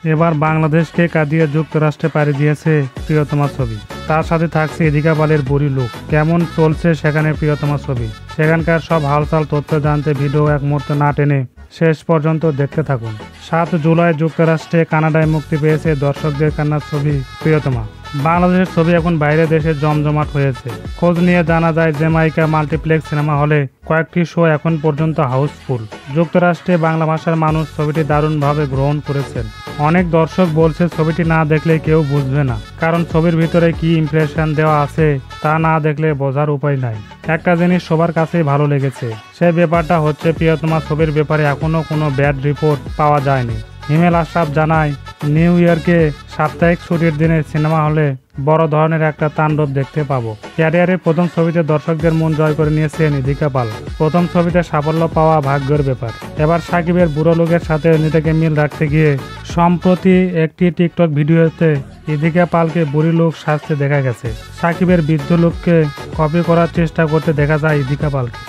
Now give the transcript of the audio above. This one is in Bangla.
এবার বাংলাদেশকে কাঁদিয়ে যুক্তরাষ্ট্রে পাড়ি দিয়েছে প্রিয়তমা ছবি। তার সাথে থাকছে ইদিকা পালের বুড়ি লুক। কেমন চলছে সেখানে প্রিয়তমা ছবি, সেখানকার সব হালচাল তথ্য জানতে ভিডিও এক মুহূর্তে না টেনে শেষ পর্যন্ত দেখতে থাকুন। 7 জুলাই যুক্তরাষ্ট্রে কানাডায় মুক্তি পেয়েছে দর্শকদের কান্নার ছবি প্রিয়তমা। বাংলাদেশের ছবি এখন বাইরে দেশে জমজমাট হয়েছে। খোঁজ নিয়ে জানা যায় জ্যামাইকা মাল্টিপ্লেক্স সিনেমা হলে কয়েকটি শো এখন পর্যন্ত হাউসফুল। যুক্তরাষ্ট্রে বাংলা ভাষার মানুষ ছবিটি দারুণভাবে গ্রহণ করেছেন। অনেক দর্শক বলছে ছবিটি না দেখলে কেউ বুঝবে না, কারণ ছবির ভিতরে কি ইমপ্রেশন দেওয়া আছে তা না দেখলে বোঝার উপায় নাই। একটা জিনিস সবার কাছেই ভালো লেগেছে, সে ব্যাপারটা হচ্ছে প্রিয়তমা ছবির ব্যাপারে এখনো কোনো ব্যাড রিপোর্ট পাওয়া যায়নি। হিমেল আশরাফ জানায়, নিউ ইয়র্কে সাপ্তাহিক ছুটির দিনে সিনেমা হলে বড় ধরনের একটা তাণ্ডব দেখতে পাবো। ক্যারিয়ারের প্রথম ছবিতে দর্শকদের মন জয় করে নিয়েছেন ইদিকা পাল। প্রথম ছবিতে সাফল্য পাওয়া ভাগ্যের ব্যাপার। এবার সাকিবের বুড়ো লোকের সাথে নিজেকে মিল রাখতে গিয়ে সম্প্রতি একটি টিকটক ভিডিওতে ইদিকা পালকে বুড়ি লোক সাজতে দেখা গেছে। সাকিবের বৃদ্ধ লোককে কপি করার চেষ্টা করতে দেখা যায় ইদিকা পালকে।